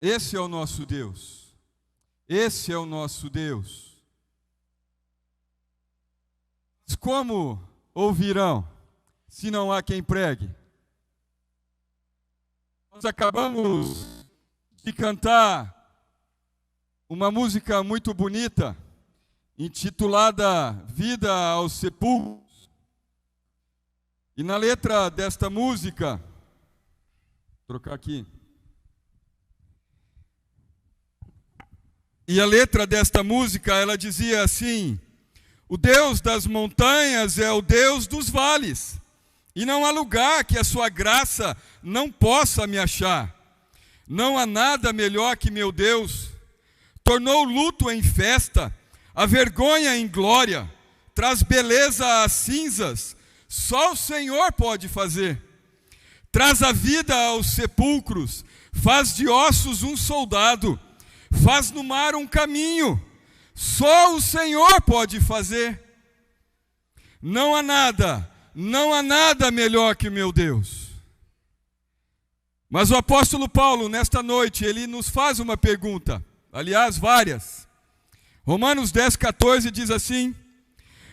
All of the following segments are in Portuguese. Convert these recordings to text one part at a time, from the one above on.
Esse é o nosso Deus. Esse é o nosso Deus. Mas como ouvirão se não há quem pregue? Nós acabamos de cantar uma música muito bonita, intitulada Vida aos Sepulcros. E na letra desta música, vou trocar aqui. E a letra desta música, ela dizia assim: o Deus das montanhas é o Deus dos vales, e não há lugar que a sua graça não possa me achar. Não há nada melhor que meu Deus. Tornou o luto em festa, a vergonha em glória, traz beleza às cinzas, só o Senhor pode fazer. Traz a vida aos sepulcros, faz de ossos um soldado, faz no mar um caminho, só o Senhor pode fazer. Não há nada melhor que o meu Deus. Mas o apóstolo Paulo, nesta noite, ele nos faz uma pergunta, aliás, várias. Romanos 10,14 diz assim: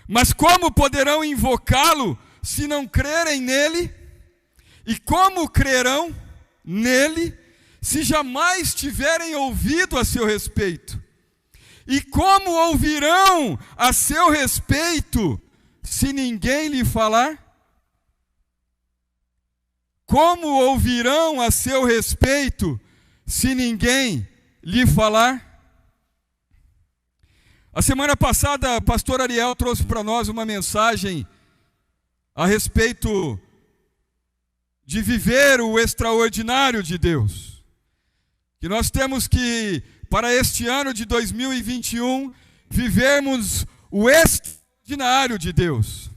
mas como poderão invocá-lo se não crerem nele? E como crerão nele se jamais tiverem ouvido a seu respeito? E como ouvirão a seu respeito se ninguém lhe falar? Como ouvirão a seu respeito se ninguém lhe falar? A semana passada, o pastor Ariel trouxe para nós uma mensagem a respeito de viver o extraordinário de Deus. Que nós temos que, para este ano de 2021, vivermos o extraordinário de Deus.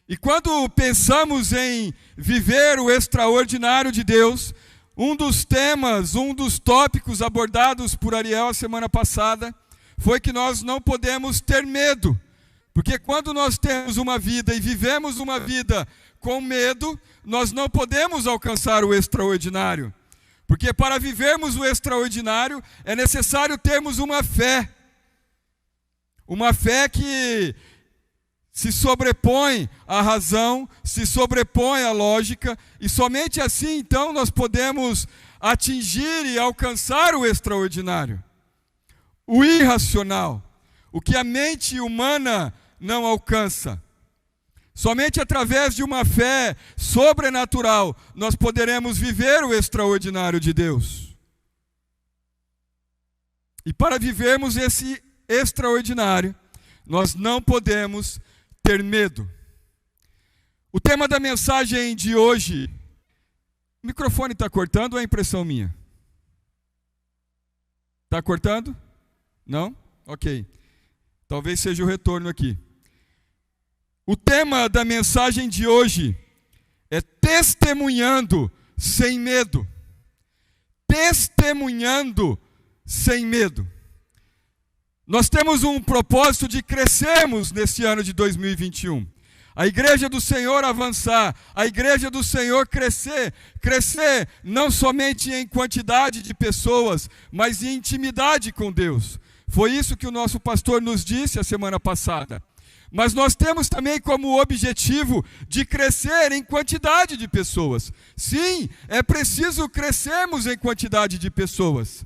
E quando pensamos em viver o extraordinário de Deus, um dos temas, um dos tópicos abordados por Ariel a semana passada, foi que nós não podemos ter medo, porque quando nós temos uma vida e vivemos uma vida com medo, nós não podemos alcançar o extraordinário, porque para vivermos o extraordinário é necessário termos uma fé que se sobrepõe à razão, se sobrepõe à lógica, e somente assim então nós podemos atingir e alcançar o extraordinário. O irracional, o que a mente humana não alcança. Somente através de uma fé sobrenatural nós poderemos viver o extraordinário de Deus. E para vivermos esse extraordinário, nós não podemos ter medo. O tema da mensagem de hoje... O microfone está cortando ou é impressão minha? Está cortando? Não? Ok. Talvez seja o retorno aqui. O tema da mensagem de hoje é testemunhando sem medo. Testemunhando sem medo. Nós temos um propósito de crescermos nesse ano de 2021. A igreja do Senhor avançar, a igreja do Senhor crescer não somente em quantidade de pessoas, mas em intimidade com Deus. Foi isso que o nosso pastor nos disse a semana passada. Mas nós temos também como objetivo de crescer em quantidade de pessoas. Sim, é preciso crescermos em quantidade de pessoas.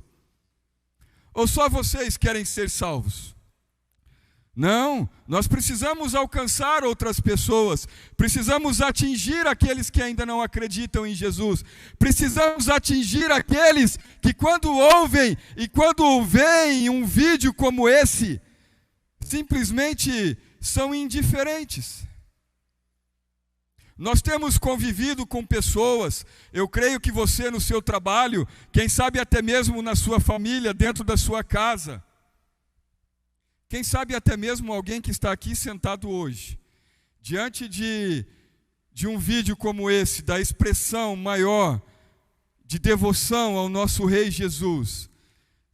Ou só vocês querem ser salvos? Não, nós precisamos alcançar outras pessoas, precisamos atingir aqueles que ainda não acreditam em Jesus, precisamos atingir aqueles que quando ouvem e quando veem um vídeo como esse, simplesmente são indiferentes. Nós temos convivido com pessoas, eu creio que você no seu trabalho, quem sabe até mesmo na sua família, dentro da sua casa, quem sabe até mesmo alguém que está aqui sentado hoje, diante de um vídeo como esse, da expressão maior de devoção ao nosso Rei Jesus,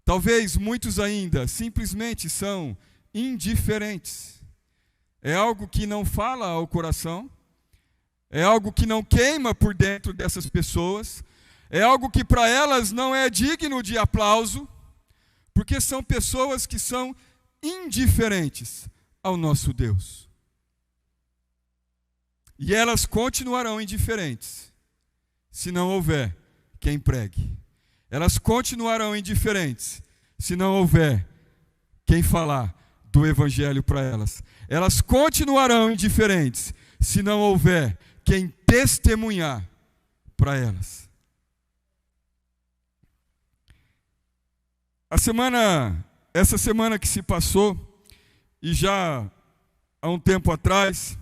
talvez muitos ainda simplesmente são indiferentes. É algo que não fala ao coração, é algo que não queima por dentro dessas pessoas, é algo que para elas não é digno de aplauso, porque são pessoas que são indiferentes ao nosso Deus. E elas continuarão indiferentes se não houver quem pregue. Elas continuarão indiferentes se não houver quem falar do Evangelho para elas. Elas continuarão indiferentes se não houver quem testemunhar para elas. Essa semana que se passou, e já há um tempo atrás,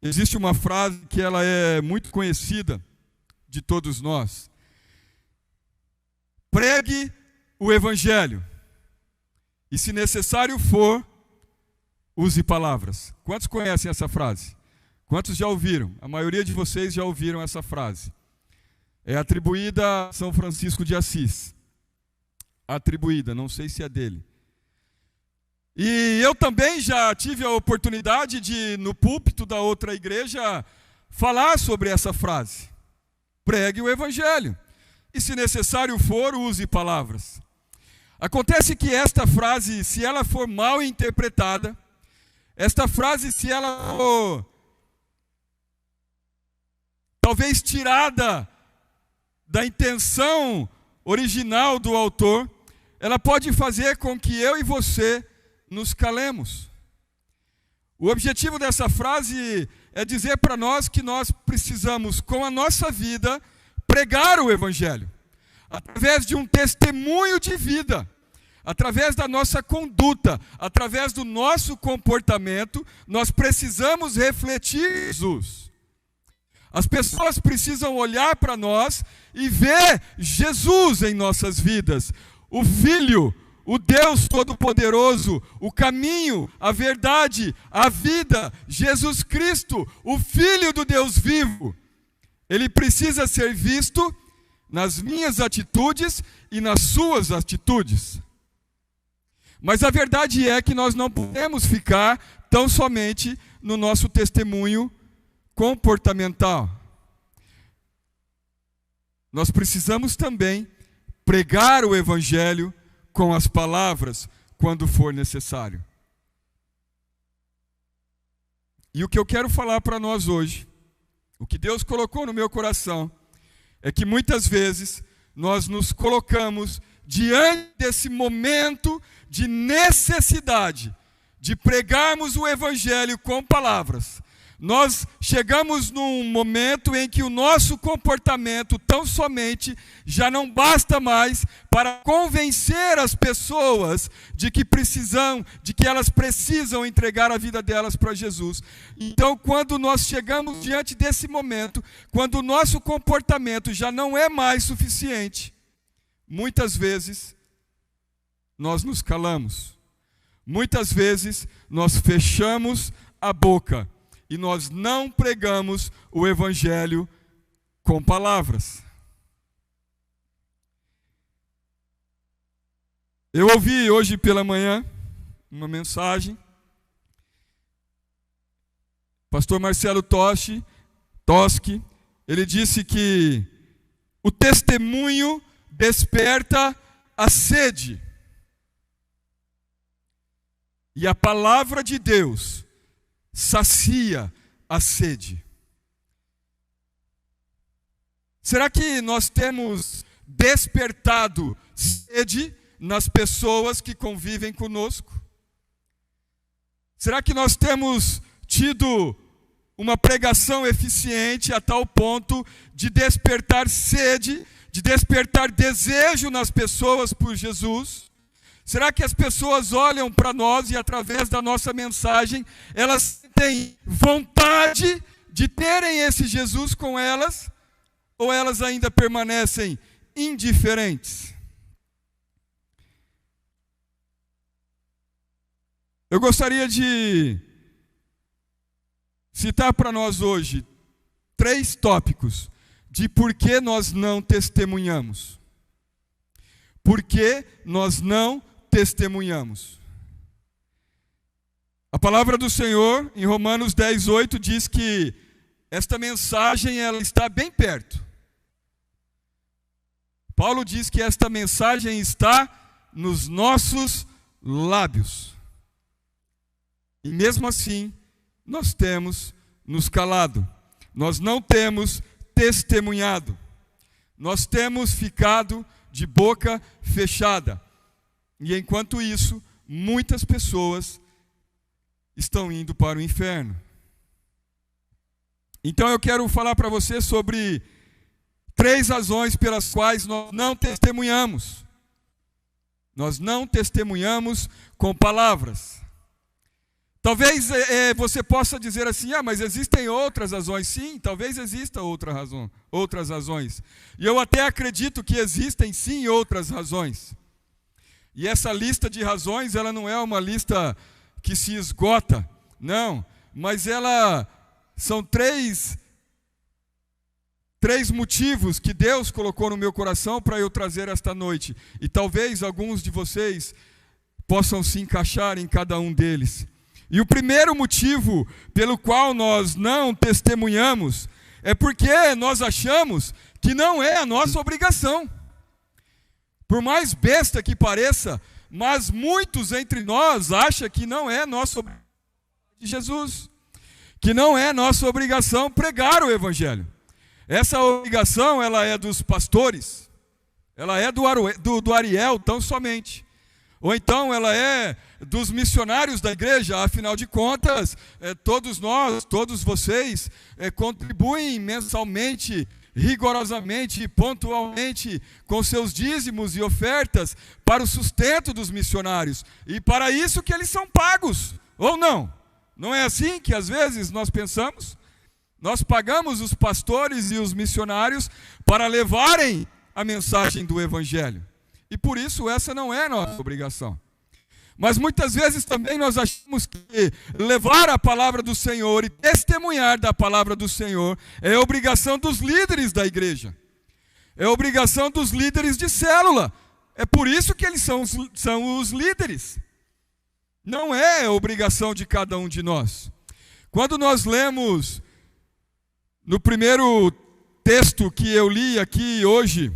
existe uma frase que ela é muito conhecida de todos nós. Pregue o Evangelho, e se necessário for, use palavras. Quantos conhecem essa frase? Quantos já ouviram? A maioria de vocês já ouviram essa frase. É atribuída a São Francisco de Assis. Atribuída, não sei se é dele. E eu também já tive a oportunidade de, no púlpito da outra igreja, falar sobre essa frase. Pregue o Evangelho. E se necessário for, use palavras. Acontece que esta frase, se ela for mal interpretada, esta frase, se ela for talvez tirada da intenção original do autor, ela pode fazer com que eu e você nos calemos. O objetivo dessa frase é dizer para nós que nós precisamos, com a nossa vida, pregar o Evangelho, através de um testemunho de vida, através da nossa conduta, através do nosso comportamento, nós precisamos refletir Jesus. As pessoas precisam olhar para nós e ver Jesus em nossas vidas, o Filho, o Deus Todo-Poderoso, o caminho, a verdade, a vida, Jesus Cristo, o Filho do Deus vivo. Ele precisa ser visto nas minhas atitudes e nas suas atitudes. Mas a verdade é que nós não podemos ficar tão somente no nosso testemunho comportamental. Nós precisamos também pregar o Evangelho com as palavras quando for necessário. E o que eu quero falar para nós hoje, o que Deus colocou no meu coração, é que muitas vezes nós nos colocamos diante desse momento de necessidade de pregarmos o Evangelho com palavras. Nós chegamos num momento em que o nosso comportamento tão somente já não basta mais para convencer as pessoas de que elas precisam entregar a vida delas para Jesus. Então, quando nós chegamos diante desse momento, quando o nosso comportamento já não é mais suficiente, muitas vezes nós nos calamos. Muitas vezes nós fechamos a boca e nós não pregamos o Evangelho com palavras. Eu ouvi hoje pela manhã uma mensagem. Pastor Marcelo Toschi, ele disse que o testemunho desperta a sede. E a palavra de Deus sacia a sede. Será que nós temos despertado sede nas pessoas que convivem conosco? Será que nós temos tido uma pregação eficiente a tal ponto de despertar sede, de despertar desejo nas pessoas por Jesus? Será que as pessoas olham para nós e através da nossa mensagem, elas têm vontade de terem esse Jesus com elas? Ou elas ainda permanecem indiferentes? Eu gostaria de citar para nós hoje 3 tópicos de por que nós não testemunhamos. Por que nós não testemunhamos. A palavra do Senhor, em Romanos 10:8, diz que esta mensagem ela está bem perto. Paulo diz que esta mensagem está nos nossos lábios. E mesmo assim, nós temos nos calado. Nós não temos testemunhado. Nós temos ficado de boca fechada. E enquanto isso, muitas pessoas estão indo para o inferno. Então eu quero falar para você sobre 3 razões pelas quais nós não testemunhamos. Nós não testemunhamos com palavras. Talvez você possa dizer assim, mas existem outras razões. Sim, talvez exista outras razões. E eu até acredito que existem sim outras razões. E essa lista de razões, ela não é uma lista que se esgota, não. Mas ela são 3 motivos que Deus colocou no meu coração para eu trazer esta noite. E talvez alguns de vocês possam se encaixar em cada um deles. E o primeiro motivo pelo qual nós não testemunhamos é porque nós achamos que não é a nossa obrigação. Por mais besta que pareça, mas muitos entre nós acham que não é nossa obrigação de Jesus, que não é nossa obrigação pregar o Evangelho. Essa obrigação, ela é dos pastores, ela é do Ariel tão somente. Ou então ela é dos missionários da igreja, afinal de contas, todos nós, todos vocês, contribuem mensalmente, rigorosamente, pontualmente, com seus dízimos e ofertas para o sustento dos missionários. E para isso que eles são pagos, ou não? Não é assim que às vezes nós pensamos? Nós pagamos os pastores e os missionários para levarem a mensagem do Evangelho. E por isso essa não é nossa obrigação. Mas muitas vezes também nós achamos que levar a palavra do Senhor e testemunhar da palavra do Senhor é obrigação dos líderes da igreja. É obrigação dos líderes de célula. É por isso que eles são os líderes. Não é obrigação de cada um de nós. Quando nós lemos no primeiro texto que eu li aqui hoje,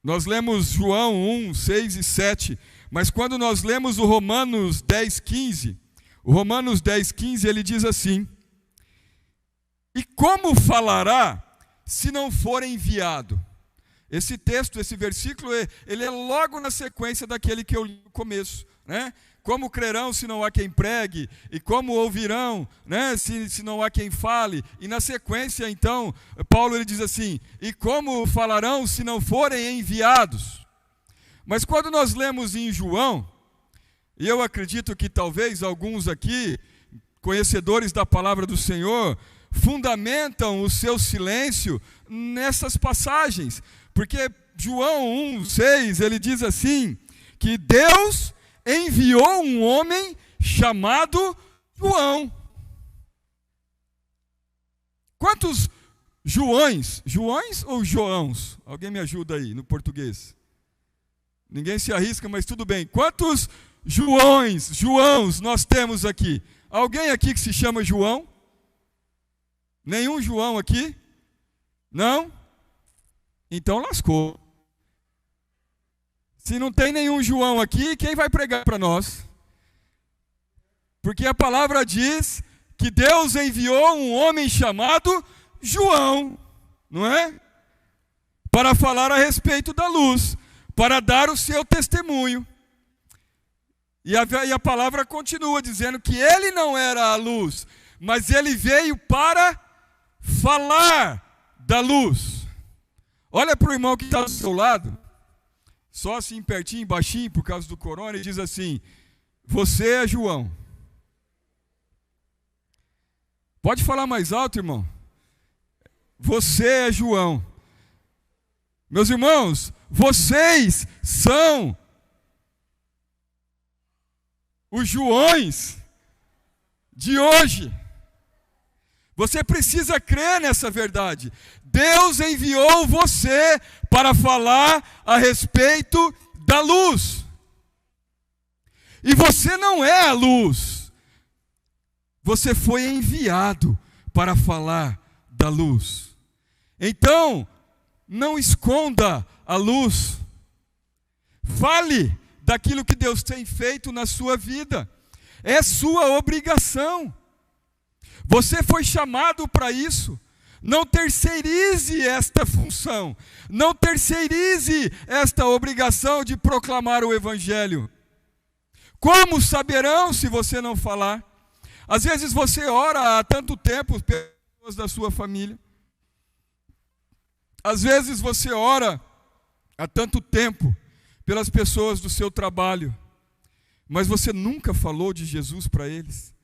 nós lemos João 1, 6 e 7, mas quando nós lemos o Romanos 10, 15, o Romanos 10, 15, ele diz assim: e como falará se não for enviado? Esse texto, esse versículo, ele é logo na sequência daquele que eu li no começo, né? Como crerão se não há quem pregue? E como ouvirão, né, se não há quem fale? E na sequência, então, Paulo ele diz assim: e como falarão se não forem enviados? Mas quando nós lemos em João, e eu acredito que talvez alguns aqui, conhecedores da palavra do Senhor, fundamentam o seu silêncio nessas passagens. Porque João 1, 6, ele diz assim, que Deus enviou um homem chamado João. Quantos Joões? Joões ou Joãos? Alguém me ajuda aí no português? Ninguém se arrisca, mas tudo bem. Quantos Joãos nós temos aqui? Alguém aqui que se chama João? Nenhum João aqui? Não? Então lascou. Se não tem nenhum João aqui, quem vai pregar para nós? Porque a palavra diz que Deus enviou um homem chamado João, não é? Para falar a respeito da luz, para dar o seu testemunho. E a palavra continua dizendo que ele não era a luz, mas ele veio para falar da luz. Olha para o irmão que está do seu lado, só assim pertinho, baixinho, por causa do corona, e diz assim: você é João. Pode falar mais alto, irmão? Você é João. Meus irmãos, vocês são os Joões de hoje. Você precisa crer nessa verdade. Deus enviou você para falar a respeito da luz. E você não é a luz. Você foi enviado para falar da luz. Então, não esconda a luz. Fale daquilo que Deus tem feito na sua vida. É sua obrigação. Você foi chamado para isso. Não terceirize esta função. Não terceirize esta obrigação de proclamar o Evangelho. Como saberão se você não falar? Às vezes você ora há tanto tempo pelas pessoas da sua família. Às vezes você ora há tanto tempo pelas pessoas do seu trabalho, mas você nunca falou de Jesus para eles.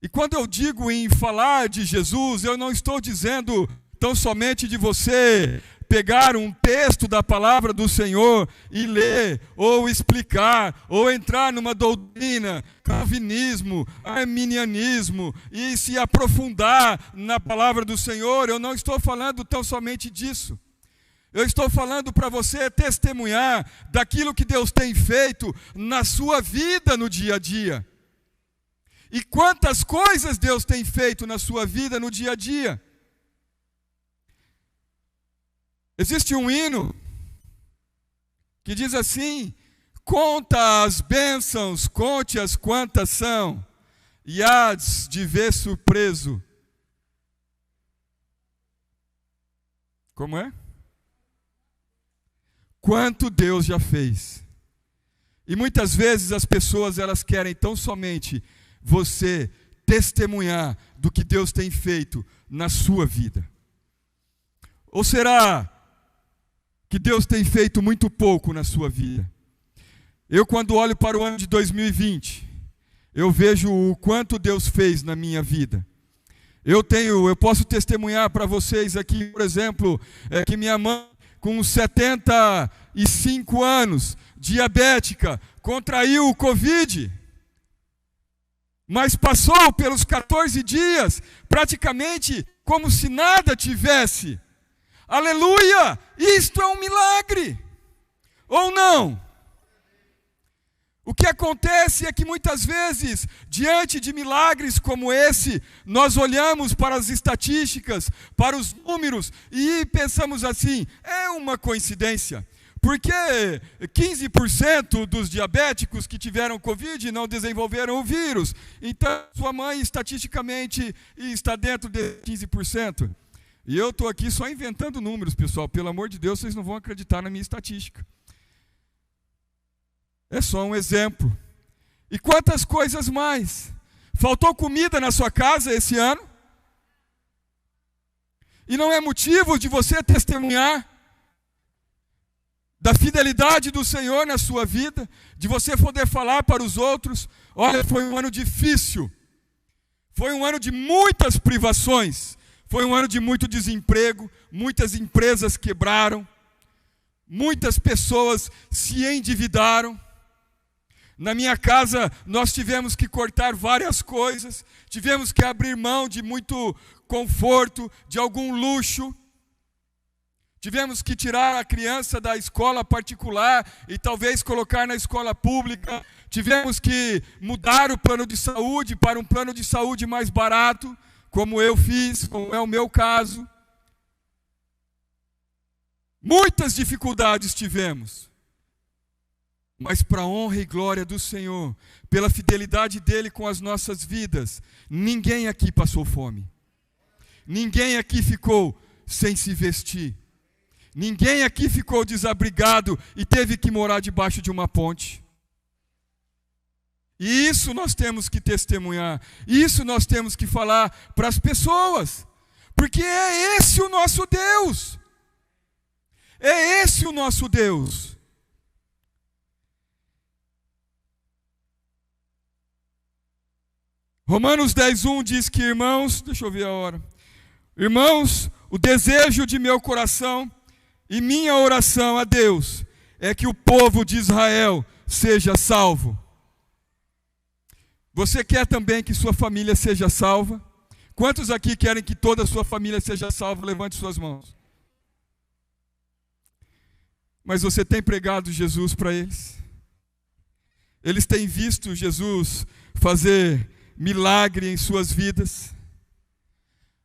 E quando eu digo em falar de Jesus, eu não estou dizendo tão somente de você pegar um texto da palavra do Senhor e ler, ou explicar, ou entrar numa doutrina, calvinismo, arminianismo, e se aprofundar na palavra do Senhor. Eu não estou falando tão somente disso. Eu estou falando para você testemunhar daquilo que Deus tem feito na sua vida no dia a dia. E quantas coisas Deus tem feito na sua vida no dia a dia. Existe um hino que diz assim: conta as bênçãos, conte-as quantas são, e hás de ver surpreso. Como é? Quanto Deus já fez. E muitas vezes as pessoas, elas querem tão somente você testemunhar do que Deus tem feito na sua vida. Ou será que Deus tem feito muito pouco na sua vida? Eu, quando olho para o ano de 2020, eu vejo o quanto Deus fez na minha vida. Eu posso testemunhar para vocês aqui, por exemplo, que minha mãe, com 75 anos, diabética, contraiu o Covid, mas passou pelos 14 dias, praticamente como se nada tivesse. Aleluia! Isto é um milagre. Ou não? O que acontece é que muitas vezes, diante de milagres como esse, nós olhamos para as estatísticas, para os números, e pensamos assim: é uma coincidência. Porque 15% dos diabéticos que tiveram Covid não desenvolveram o vírus. Então, sua mãe, estatisticamente, está dentro de 15%. E eu estou aqui só inventando números, pessoal. Pelo amor de Deus, vocês não vão acreditar na minha estatística. É só um exemplo. E quantas coisas mais? Faltou comida na sua casa esse ano? E não é motivo de você testemunhar da fidelidade do Senhor na sua vida, de você poder falar para os outros: olha, foi um ano difícil, foi um ano de muitas privações, foi um ano de muito desemprego, muitas empresas quebraram, muitas pessoas se endividaram. Na minha casa nós tivemos que cortar várias coisas, tivemos que abrir mão de muito conforto, de algum luxo. Tivemos que tirar a criança da escola particular e talvez colocar na escola pública. Tivemos que mudar o plano de saúde para um plano de saúde mais barato, como eu fiz, como é o meu caso. Muitas dificuldades tivemos. Mas para a honra e glória do Senhor, pela fidelidade dEle com as nossas vidas, ninguém aqui passou fome. Ninguém aqui ficou sem se vestir. Ninguém aqui ficou desabrigado e teve que morar debaixo de uma ponte. E isso nós temos que testemunhar. Isso nós temos que falar para as pessoas. Porque é esse o nosso Deus. É esse o nosso Deus. Romanos 10:1 diz que, irmãos, deixa eu ver a hora. Irmãos, o desejo de meu coração e minha oração a Deus é que o povo de Israel seja salvo. Você quer também que sua família seja salva? Quantos aqui querem que toda a sua família seja salva? Levante suas mãos. Mas você tem pregado Jesus para eles? Eles têm visto Jesus fazer milagre em suas vidas?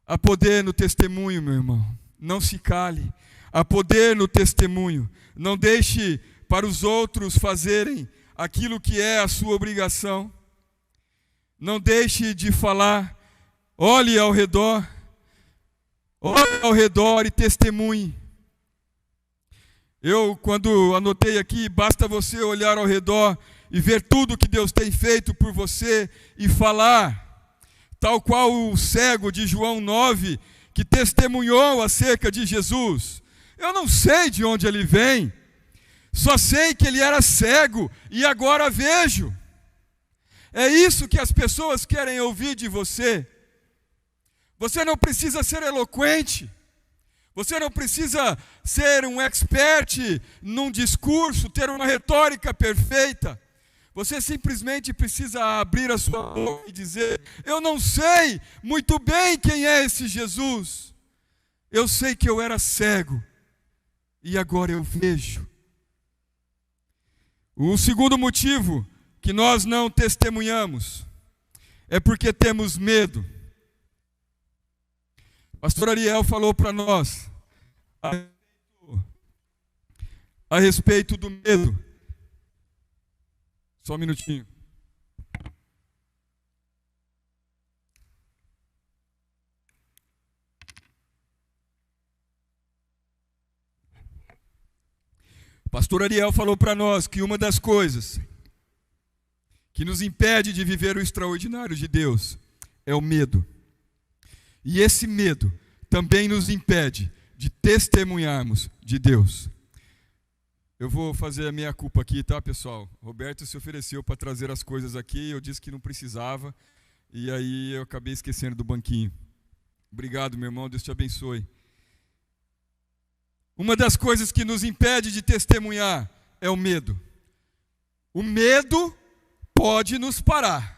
Há poder no testemunho, meu irmão. Não se cale. há poder no testemunho. Não deixe para os outros fazerem aquilo que é a sua obrigação. Não deixe de falar. Olhe ao redor e testemunhe. Eu, quando anotei aqui, basta você olhar ao redor e ver tudo que Deus tem feito por você e falar, tal qual o cego de João 9, que testemunhou acerca de Jesus. Eu não sei de onde ele vem, só sei que ele era cego e agora vejo. É isso que as pessoas querem ouvir de você. Você não precisa ser eloquente. Você não precisa ser um expert num discurso, ter uma retórica perfeita. Você simplesmente precisa abrir a sua boca e dizer: eu não sei muito bem quem é esse Jesus. Eu sei que eu era cego e agora eu vejo. O segundo motivo que nós não testemunhamos é porque temos medo. Pastor Ariel falou para nós a respeito do medo. Só um minutinho. Pastor Ariel falou para nós que uma das coisas que nos impede de viver o extraordinário de Deus é o medo. E esse medo também nos impede de testemunharmos de Deus. Eu vou fazer a minha culpa aqui, tá, pessoal? Roberto se ofereceu para trazer as coisas aqui, eu disse que não precisava, e aí eu acabei esquecendo do banquinho. Obrigado, meu irmão, Deus te abençoe. Uma das coisas que nos impede de testemunhar é o medo. O medo pode nos parar.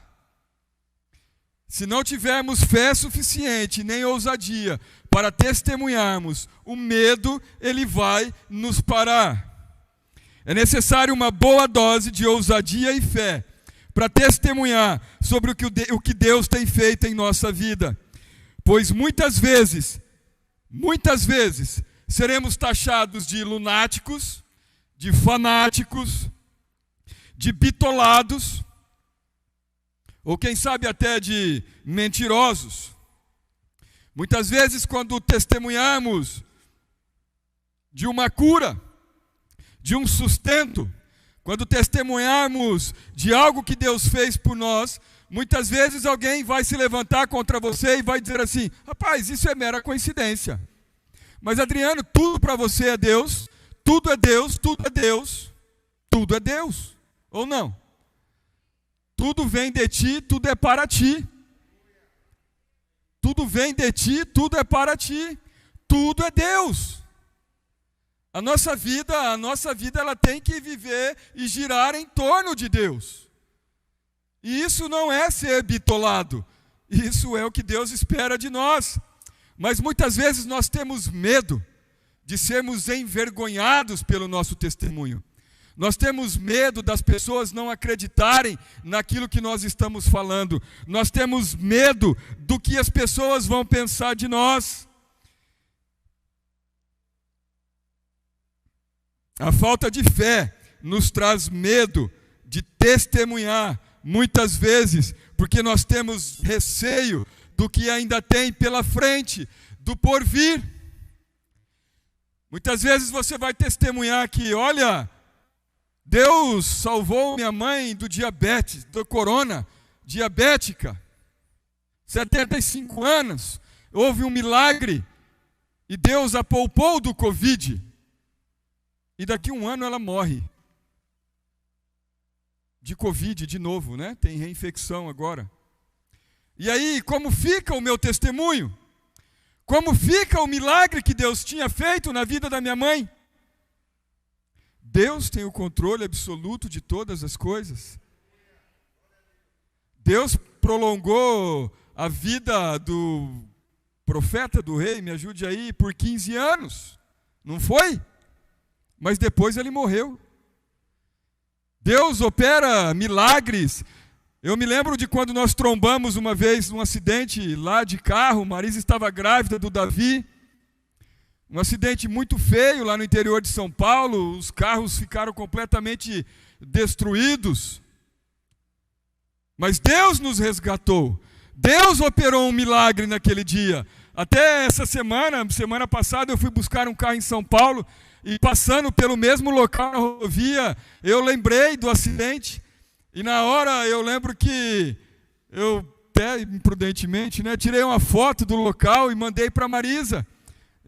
Se não tivermos fé suficiente, nem ousadia para testemunharmos, o medo, ele vai nos parar. É necessário uma boa dose de ousadia e fé para testemunhar sobre o que Deus tem feito em nossa vida. Pois muitas vezes, seremos taxados de lunáticos, de fanáticos, de bitolados, ou quem sabe até de mentirosos. Muitas vezes, quando testemunhamos de uma cura, de um sustento, quando testemunharmos de algo que Deus fez por nós, muitas vezes alguém vai se levantar contra você e vai dizer assim: rapaz, isso é mera coincidência. Mas Adriano, tudo para você é Deus, tudo é Deus, tudo é Deus, tudo é Deus, ou não? Tudo vem de ti, tudo é para ti. Tudo vem de ti, tudo é para ti. Tudo é Deus. A nossa vida ela tem que viver e girar em torno de Deus. E isso não é ser bitolado. Isso é o que Deus espera de nós. Mas muitas vezes nós temos medo de sermos envergonhados pelo nosso testemunho. Nós temos medo das pessoas não acreditarem naquilo que nós estamos falando. Nós temos medo do que as pessoas vão pensar de nós. A falta de fé nos traz medo de testemunhar, muitas vezes, porque nós temos receio do que ainda tem pela frente, do porvir. Muitas vezes você vai testemunhar que, olha, Deus salvou minha mãe do diabetes, do corona, diabética, 75 anos, houve um milagre, e Deus a poupou do Covid, e daqui a um ano ela morre, de Covid de novo, né? Tem reinfecção agora. E aí, como fica o meu testemunho? Como fica o milagre que Deus tinha feito na vida da minha mãe? Deus tem o controle absoluto de todas as coisas. Deus prolongou a vida do profeta do rei, me ajude aí, por 15 anos. Não foi? Mas depois ele morreu. Deus opera milagres. Eu me lembro de quando nós trombamos uma vez num acidente lá de carro, Marisa estava grávida do Davi. Um acidente muito feio lá no interior de São Paulo, os carros ficaram completamente destruídos. Mas Deus nos resgatou. Deus operou um milagre naquele dia. Até essa semana passada, eu fui buscar um carro em São Paulo e passando pelo mesmo local na rodovia, eu lembrei do acidente. E na hora eu lembro que eu, até imprudentemente, tirei uma foto do local e mandei para a Marisa.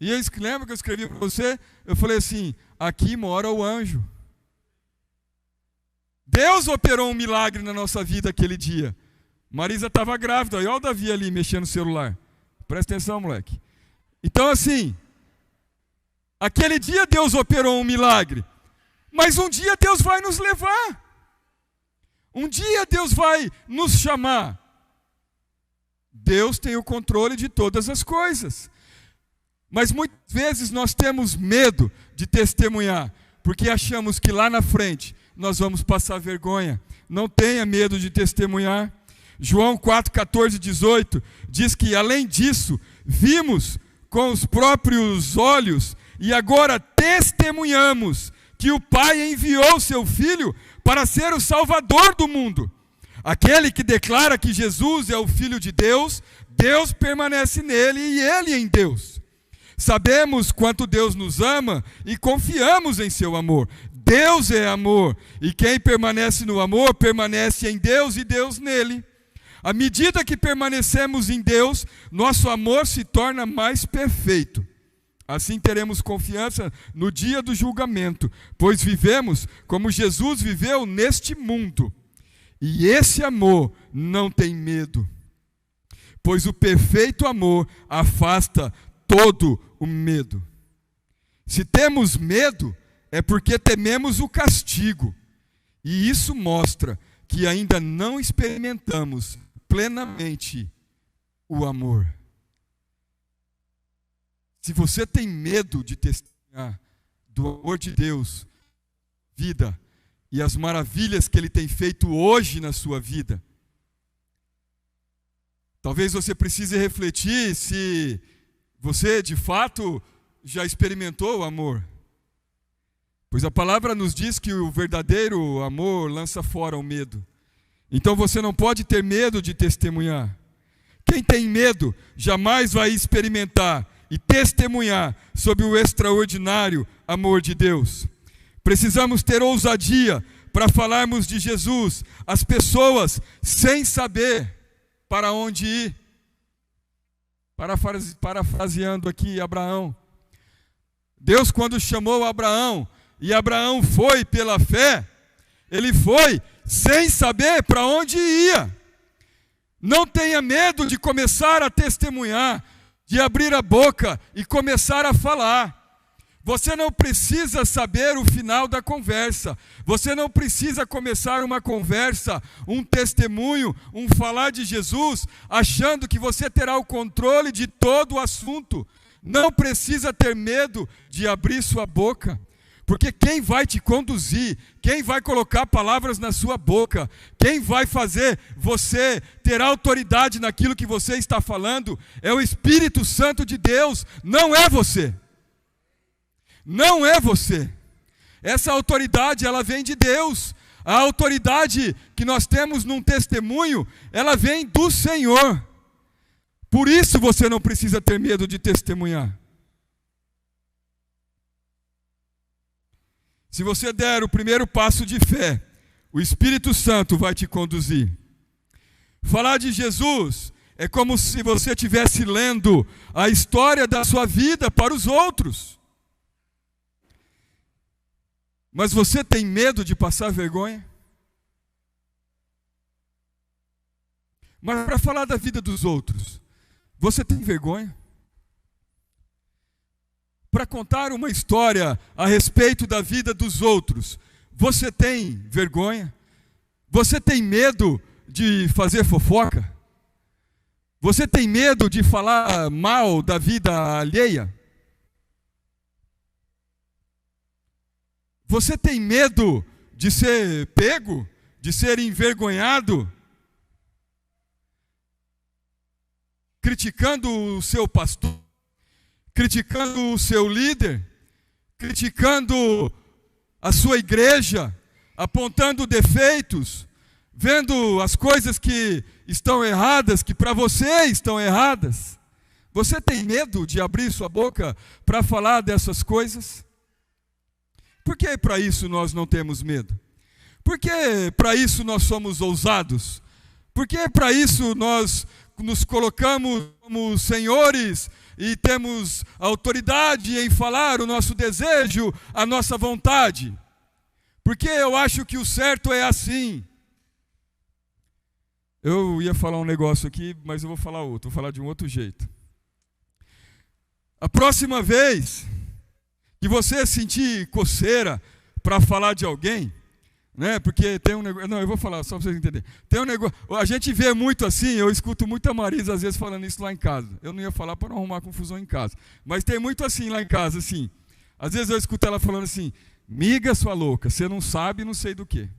E eu lembro que eu escrevi para você, eu falei assim, aqui mora o anjo. Deus operou um milagre na nossa vida aquele dia. Marisa estava grávida, olha o Davi ali mexendo no celular. Presta atenção, moleque. Então assim, aquele dia Deus operou um milagre. Mas um dia Deus vai nos levar. Um dia Deus vai nos chamar. Deus tem o controle de todas as coisas. Mas muitas vezes nós temos medo de testemunhar, porque achamos que lá na frente nós vamos passar vergonha. Não tenha medo de testemunhar. João 4, 14, 18 diz que, além disso, vimos com os próprios olhos e agora testemunhamos que o Pai enviou seu Filho para ser o Salvador do mundo. Aquele que declara que Jesus é o Filho de Deus, Deus permanece nele e ele em Deus. Sabemos quanto Deus nos ama e confiamos em seu amor. Deus é amor, e quem permanece no amor, permanece em Deus e Deus nele. À medida que permanecemos em Deus, nosso amor se torna mais perfeito. Assim teremos confiança no dia do julgamento, pois vivemos como Jesus viveu neste mundo. E esse amor não tem medo, pois o perfeito amor afasta todo o medo. Se temos medo, é porque tememos o castigo. E isso mostra que ainda não experimentamos plenamente o amor. Se você tem medo de testemunhar do amor de Deus, vida, e as maravilhas que Ele tem feito hoje na sua vida, talvez você precise refletir se você, de fato, já experimentou o amor. Pois a palavra nos diz que o verdadeiro amor lança fora o medo. Então você não pode ter medo de testemunhar. Quem tem medo jamais vai experimentar e testemunhar sobre o extraordinário amor de Deus. Precisamos ter ousadia para falarmos de Jesus às pessoas sem saber para onde ir. Parafraseando aqui Abraão. Deus, quando chamou Abraão, e Abraão foi pela fé, ele foi sem saber para onde ia. Não tenha medo de começar a testemunhar, de abrir a boca e começar a falar. Você não precisa saber o final da conversa. Você não precisa começar uma conversa, um testemunho, um falar de Jesus, achando que você terá o controle de todo o assunto. Não precisa ter medo de abrir sua boca. Porque quem vai te conduzir, quem vai colocar palavras na sua boca, quem vai fazer você ter autoridade naquilo que você está falando, é o Espírito Santo de Deus, não é você. Não é você. Essa autoridade, ela vem de Deus. A autoridade que nós temos num testemunho, ela vem do Senhor. Por isso você não precisa ter medo de testemunhar. Se você der o primeiro passo de fé, o Espírito Santo vai te conduzir. Falar de Jesus é como se você estivesse lendo a história da sua vida para os outros. Mas você tem medo de passar vergonha? Mas para falar da vida dos outros, você tem vergonha? Para contar uma história a respeito da vida dos outros, você tem vergonha? Você tem medo de fazer fofoca? Você tem medo de falar mal da vida alheia? Você tem medo de ser pego? De ser envergonhado? Criticando o seu pastor? criticando o seu líder, criticando a sua igreja, apontando defeitos, vendo as coisas que estão erradas, que para você estão erradas. Você tem medo de abrir sua boca para falar dessas coisas? Por que para isso nós não temos medo? Por que para isso nós somos ousados? Por que para isso nós nos colocamos como senhores e temos autoridade em falar o nosso desejo, a nossa vontade? Porque eu acho que o certo é assim. Eu ia falar um negócio aqui, mas eu vou falar outro, vou falar de um outro jeito. A próxima vez que você sentir coceira para falar de alguém, né? Porque tem um negócio. Não, eu vou falar só para vocês entenderem. Tem um negócio. A gente vê muito assim, eu escuto muita Marisa às vezes falando isso lá em casa. Eu não ia falar para não arrumar confusão em casa. Mas tem muito assim lá em casa, assim. Às vezes eu escuto ela falando assim: miga, sua louca, você não sabe não sei do quê.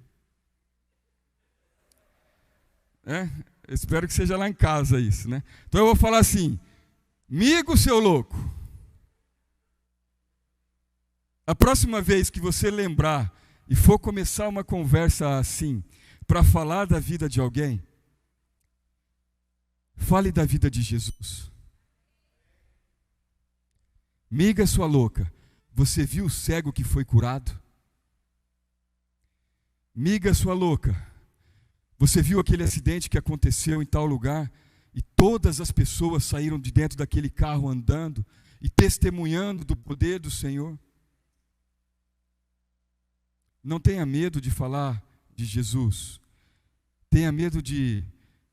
Eu espero que seja lá em casa isso, né? Então eu vou falar assim: migo, seu louco. A próxima vez que você lembrar e for começar uma conversa assim, para falar da vida de alguém, fale da vida de Jesus. Miga, sua louca, você viu o cego que foi curado? Miga, sua louca, você viu aquele acidente que aconteceu em tal lugar e todas as pessoas saíram de dentro daquele carro andando e testemunhando do poder do Senhor? Não tenha medo de falar de Jesus. Tenha medo de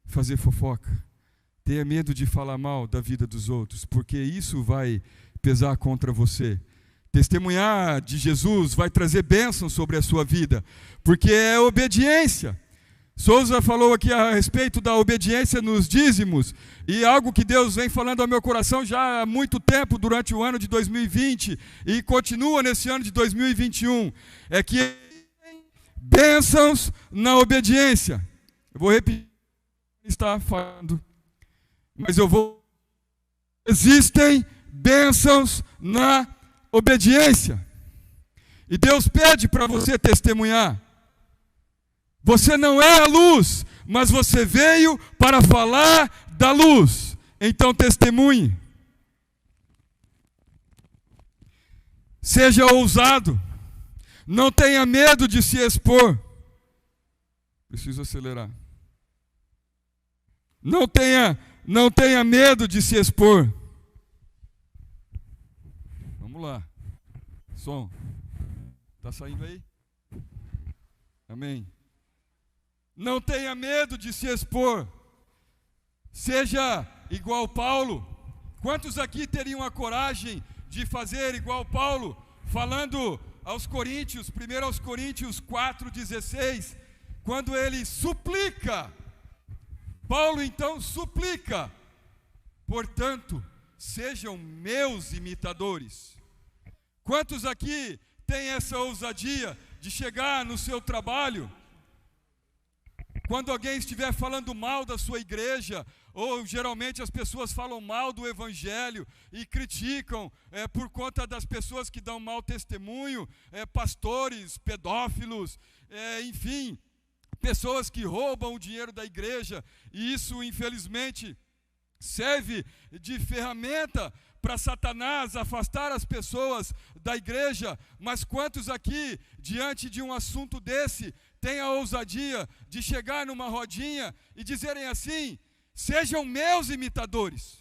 fazer fofoca. Tenha medo de falar mal da vida dos outros, porque isso vai pesar contra você. Testemunhar de Jesus vai trazer bênção sobre a sua vida, porque é obediência. Souza falou aqui a respeito da obediência nos dízimos, e algo que Deus vem falando ao meu coração já há muito tempo, durante o ano de 2020, e continua nesse ano de 2021, é que bênçãos na obediência. Eu vou repetir o que está falando, mas existem bênçãos na obediência, e Deus pede para você testemunhar. Você não é a luz, mas você veio para falar da luz. Então testemunhe. Seja ousado. Não tenha medo de se expor. Preciso acelerar. Não tenha medo de se expor. Vamos lá. Som. Está saindo aí? Amém. Não tenha medo de se expor. Seja igual Paulo. Quantos aqui teriam a coragem de fazer igual Paulo, falando aos Coríntios, 1 Coríntios 4,16, quando ele suplica. Paulo então suplica: portanto, sejam meus imitadores. Quantos aqui têm essa ousadia de chegar no seu trabalho, quando alguém estiver falando mal da sua igreja, ou geralmente as pessoas falam mal do evangelho e criticam por conta das pessoas que dão mau testemunho, pastores, pedófilos, enfim, pessoas que roubam o dinheiro da igreja, e isso infelizmente serve de ferramenta para Satanás afastar as pessoas da igreja. Mas quantos aqui, diante de um assunto desse, têm a ousadia de chegar numa rodinha e dizerem assim: sejam meus imitadores.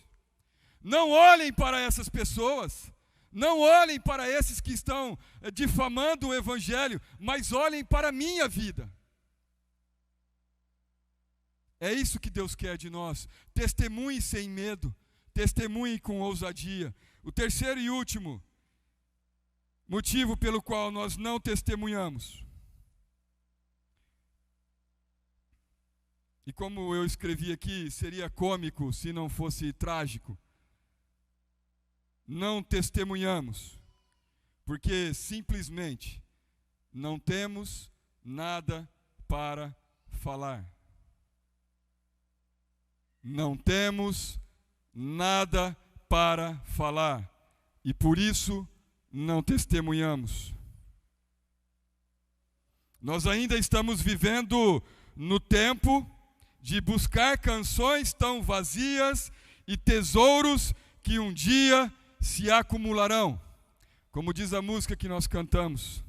Não olhem para essas pessoas, não olhem para esses que estão difamando o evangelho, mas olhem para a minha vida. É isso que Deus quer de nós. Testemunhe sem medo, testemunhe com ousadia. O terceiro e último motivo pelo qual nós não testemunhamos, e como eu escrevi aqui, seria cômico se não fosse trágico: não testemunhamos porque simplesmente não temos nada para falar. Não temos nada para falar. e por isso não testemunhamos. Nós ainda estamos vivendo no tempo de buscar canções tão vazias e tesouros que um dia se acumularão. Como diz a música que nós cantamos.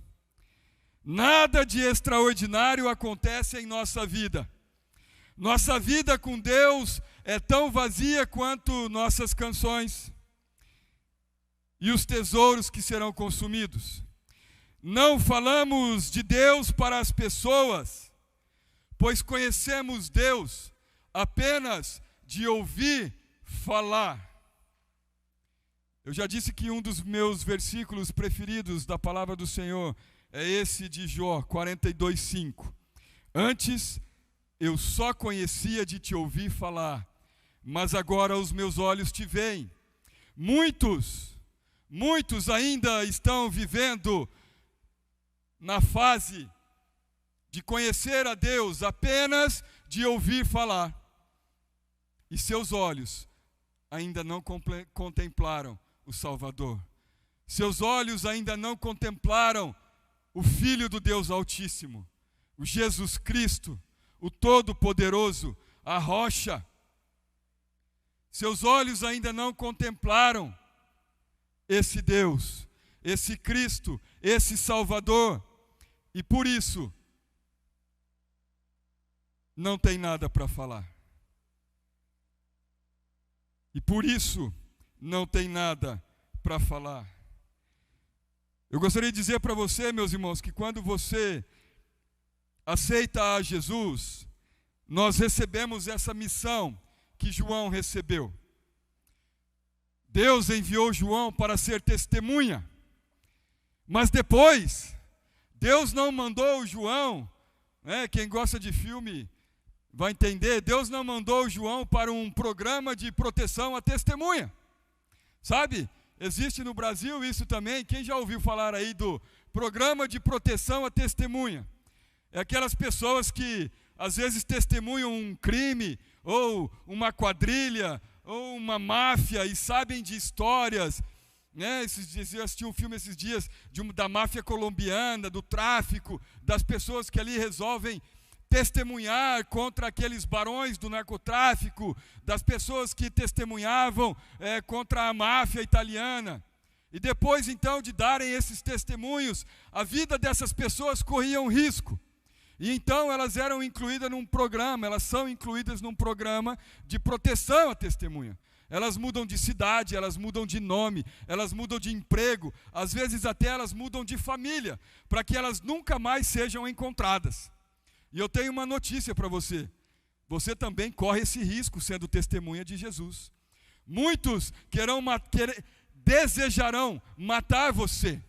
Nada de extraordinário acontece em nossa vida. Nossa vida com Deus é tão vazia quanto nossas canções e os tesouros que serão consumidos. Não falamos de Deus para as pessoas, pois conhecemos Deus apenas de ouvir falar. Eu já disse que um dos meus versículos preferidos da palavra do Senhor é esse de Jó 42:5. Antes eu só conhecia de te ouvir falar, mas agora os meus olhos te veem. Muitos ainda estão vivendo na fase de conhecer a Deus apenas de ouvir falar. E seus olhos ainda não contemplaram o Salvador. Seus olhos ainda não contemplaram o Filho do Deus Altíssimo, o Jesus Cristo, o Todo-Poderoso, a rocha. Seus olhos ainda não contemplaram esse Deus, esse Cristo, esse Salvador. E por isso, não tem nada para falar. E por isso, não tem nada para falar. Eu gostaria de dizer para você, meus irmãos, que quando você aceita a Jesus, nós recebemos essa missão que João recebeu. Deus enviou João para ser testemunha, mas depois, Deus não mandou João, quem gosta de filme vai entender, Deus não mandou João para um programa de proteção à testemunha. Sabe, existe no Brasil isso também, quem já ouviu falar aí do programa de proteção à testemunha? É aquelas pessoas que às vezes testemunham um crime, ou uma quadrilha, ou uma máfia, e sabem de histórias, eu assisti um filme esses dias da máfia colombiana, do tráfico, das pessoas que ali resolvem testemunhar contra aqueles barões do narcotráfico, das pessoas que testemunhavam contra a máfia italiana. E depois então de darem esses testemunhos, a vida dessas pessoas corria um risco. E então elas eram incluídas num programa, elas são incluídas num programa de proteção à testemunha. Elas mudam de cidade, elas mudam de nome, elas mudam de emprego, às vezes até elas mudam de família, para que elas nunca mais sejam encontradas. E eu tenho uma notícia para você. Você também corre esse risco sendo testemunha de Jesus. Muitos desejarão matar você.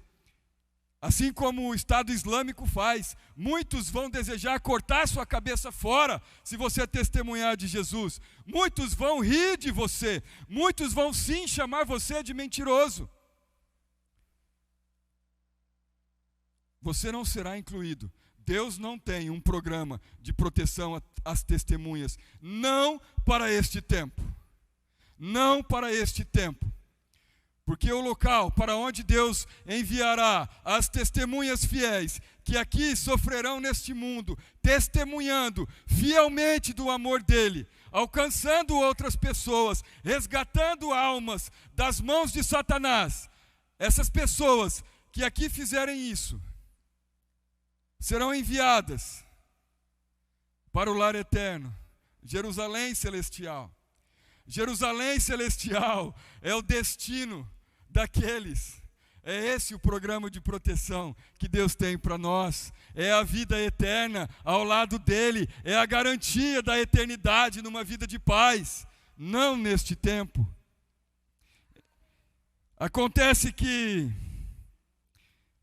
Assim como o Estado Islâmico faz, muitos vão desejar cortar sua cabeça fora se você testemunhar de Jesus. Muitos vão rir de você, muitos vão sim chamar você de mentiroso. Você não será incluído. Deus não tem um programa de proteção às testemunhas, não para este tempo. Não para este tempo. Porque o local para onde Deus enviará as testemunhas fiéis, que aqui sofrerão neste mundo, testemunhando fielmente do amor dele, alcançando outras pessoas, resgatando almas das mãos de Satanás, essas pessoas que aqui fizerem isso, serão enviadas para o lar eterno, Jerusalém celestial. Jerusalém celestial é o destino daqueles. É esse o programa de proteção que Deus tem para nós. É a vida eterna ao lado dele. É a garantia da eternidade numa vida de paz. Não neste tempo. Acontece que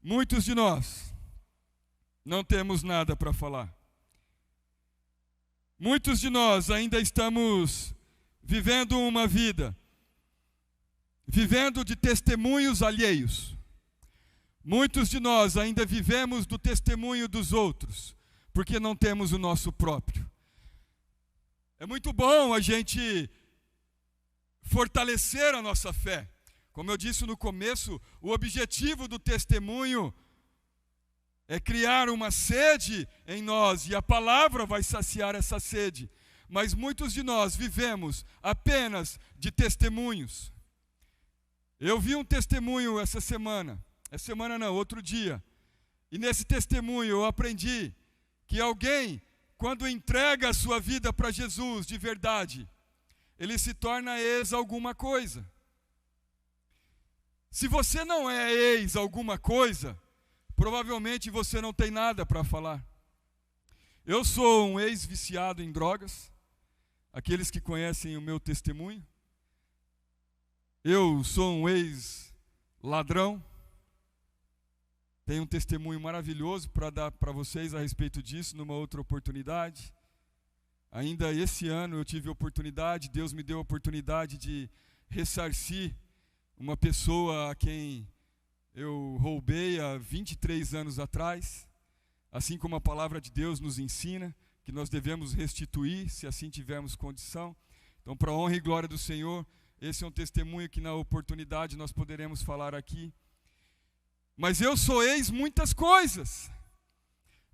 muitos de nós não temos nada para falar. Muitos de nós ainda estamos vivendo uma vida, vivendo de testemunhos alheios. Muitos de nós ainda vivemos do testemunho dos outros, porque não temos o nosso próprio. É muito bom a gente fortalecer a nossa fé. Como eu disse no começo, o objetivo do testemunho é criar uma sede em nós, e a palavra vai saciar essa sede. Mas muitos de nós vivemos apenas de testemunhos. Eu vi um testemunho essa semana não, outro dia. E nesse testemunho eu aprendi que alguém, quando entrega a sua vida para Jesus de verdade, ele se torna ex alguma coisa. Se você não é ex alguma coisa, provavelmente você não tem nada para falar. Eu sou um ex-viciado em drogas, aqueles que conhecem o meu testemunho. Eu sou um ex-ladrão. Tenho um testemunho maravilhoso para dar para vocês a respeito disso numa outra oportunidade. Ainda esse ano eu tive a oportunidade, Deus me deu a oportunidade de ressarcir uma pessoa a quem eu roubei há 23 anos atrás. Assim como a palavra de Deus nos ensina que nós devemos restituir, se assim tivermos condição. Então, para a honra e glória do Senhor, esse é um testemunho que na oportunidade nós poderemos falar aqui. Mas eu sou ex muitas coisas.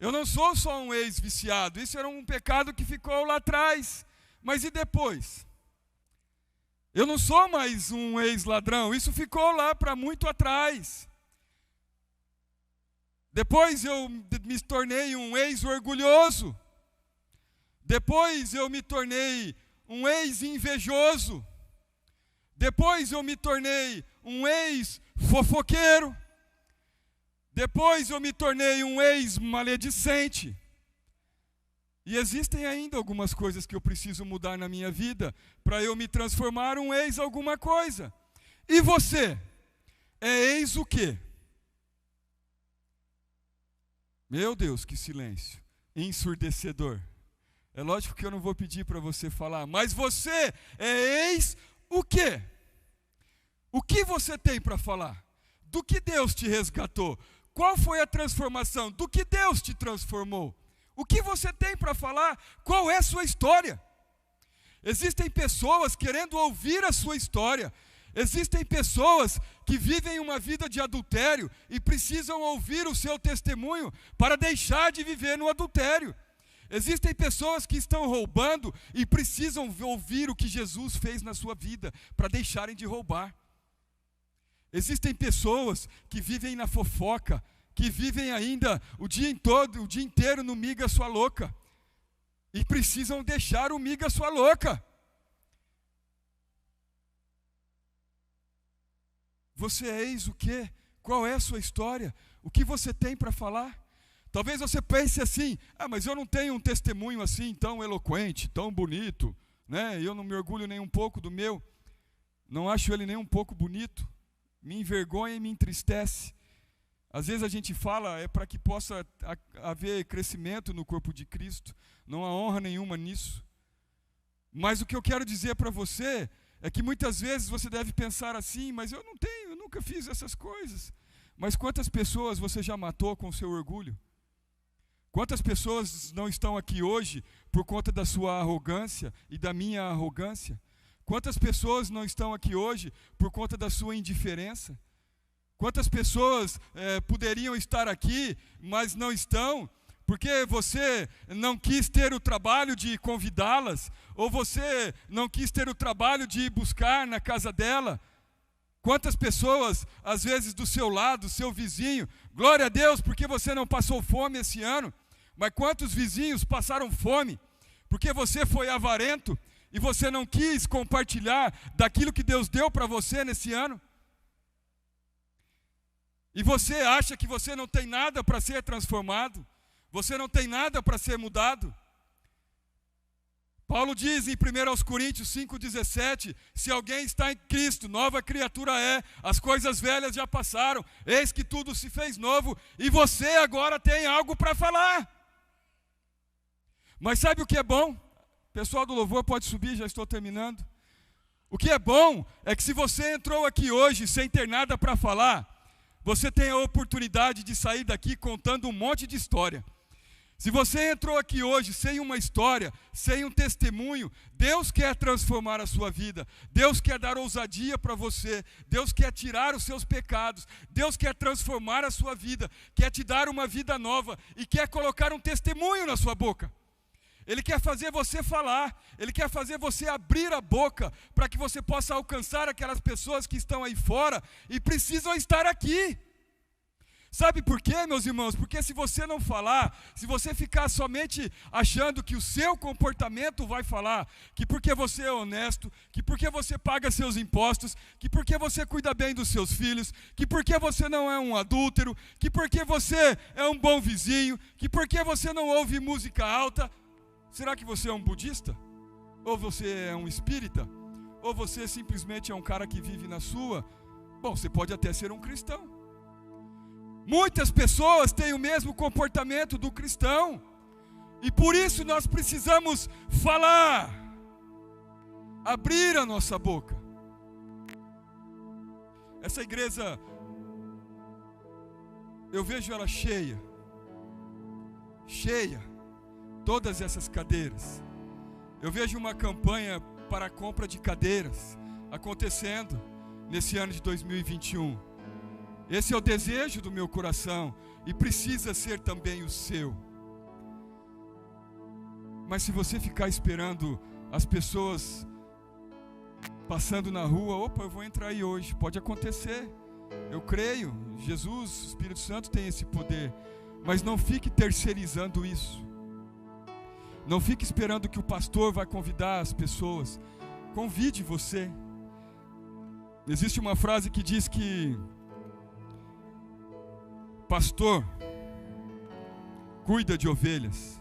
Eu não sou só um ex-viciado. Isso era um pecado que ficou lá atrás. Mas e depois? Eu não sou mais um ex-ladrão. Isso ficou lá para muito atrás. Depois eu me tornei um ex-orgulhoso. Depois eu me tornei um ex-invejoso. Depois eu me tornei um ex-fofoqueiro. Depois eu me tornei um ex-maledicente. E existem ainda algumas coisas que eu preciso mudar na minha vida para eu me transformar um ex alguma coisa. E você? É ex o quê? Meu Deus, que silêncio ensurdecedor. É lógico que eu não vou pedir para você falar, mas você é ex o quê? O que você tem para falar? Do que Deus te resgatou? Qual foi a transformação? Do que Deus te transformou? O que você tem para falar? Qual é a sua história? Existem pessoas querendo ouvir a sua história. Existem pessoas que vivem uma vida de adultério e precisam ouvir o seu testemunho para deixar de viver no adultério. Existem pessoas que estão roubando e precisam ouvir o que Jesus fez na sua vida para deixarem de roubar. Existem pessoas que vivem na fofoca, que vivem ainda o dia inteiro no miga sua louca, e precisam deixar o miga sua louca. Você é ex o quê? Qual é a sua história? O que você tem para falar? Talvez você pense assim, mas eu não tenho um testemunho assim tão eloquente, tão bonito, né? Eu não me orgulho nem um pouco do meu, não acho ele nem um pouco bonito. Me envergonha e me entristece. Às vezes a gente fala para que possa haver crescimento no corpo de Cristo. Não há honra nenhuma nisso. Mas o que eu quero dizer para você é que muitas vezes você deve pensar assim, mas eu nunca fiz essas coisas. Mas quantas pessoas você já matou com o seu orgulho? Quantas pessoas não estão aqui hoje por conta da sua arrogância e da minha arrogância? Quantas pessoas não estão aqui hoje por conta da sua indiferença? Quantas pessoas poderiam estar aqui, mas não estão, porque você não quis ter o trabalho de convidá-las, ou você não quis ter o trabalho de ir buscar na casa dela? Quantas pessoas, às vezes do seu lado, seu vizinho, glória a Deus porque você não passou fome esse ano, mas quantos vizinhos passaram fome porque você foi avarento, e você não quis compartilhar daquilo que Deus deu para você nesse ano? E você acha que você não tem nada para ser transformado? Você não tem nada para ser mudado? Paulo diz em 1 Coríntios 5,17, se alguém está em Cristo, nova criatura é, as coisas velhas já passaram, eis que tudo se fez novo, e você agora tem algo para falar. Mas sabe o que é bom? Pessoal do louvor pode subir, já estou terminando. O que é bom é que se você entrou aqui hoje sem ter nada para falar, você tem a oportunidade de sair daqui contando um monte de história. Se você entrou aqui hoje sem uma história, sem um testemunho, Deus quer transformar a sua vida. Deus quer dar ousadia para você. Deus quer tirar os seus pecados. Deus quer transformar a sua vida. Quer te dar uma vida nova e quer colocar um testemunho na sua boca. Ele quer fazer você falar. Ele quer fazer você abrir a boca para que você possa alcançar aquelas pessoas que estão aí fora e precisam estar aqui. Sabe por quê, meus irmãos? Porque se você não falar, se você ficar somente achando que o seu comportamento vai falar, que porque você é honesto, que porque você paga seus impostos, que porque você cuida bem dos seus filhos, que porque você não é um adúltero, que porque você é um bom vizinho, que porque você não ouve música alta, será que você é um budista? Ou você é um espírita? Ou você simplesmente é um cara que vive na sua? Bom, você pode até ser um cristão. Muitas pessoas têm o mesmo comportamento do cristão, e por isso nós precisamos falar, abrir a nossa boca. Essa igreja, eu vejo ela cheia, todas essas cadeiras. Eu vejo uma campanha para a compra de cadeiras acontecendo nesse ano de 2021. Esse é o desejo do meu coração e precisa ser também o seu. Mas se você ficar esperando as pessoas passando na rua, opa, eu vou entrar aí hoje, pode acontecer. Eu creio, Jesus, o Espírito Santo tem esse poder, mas não fique terceirizando isso. Não fique esperando que o pastor vai convidar as pessoas. Convide você. Existe uma frase que diz que pastor cuida de ovelhas,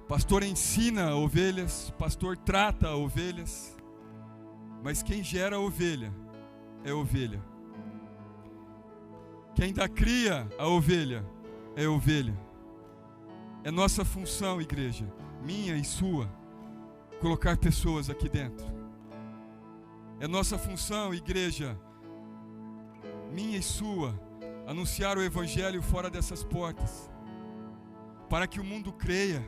pastor ensina ovelhas, pastor trata ovelhas, mas quem gera ovelha é ovelha. Quem dá cria a ovelha é ovelha. É nossa função, igreja, minha e sua, colocar pessoas aqui dentro. É nossa função, igreja, minha e sua, anunciar o evangelho fora dessas portas, para que o mundo creia,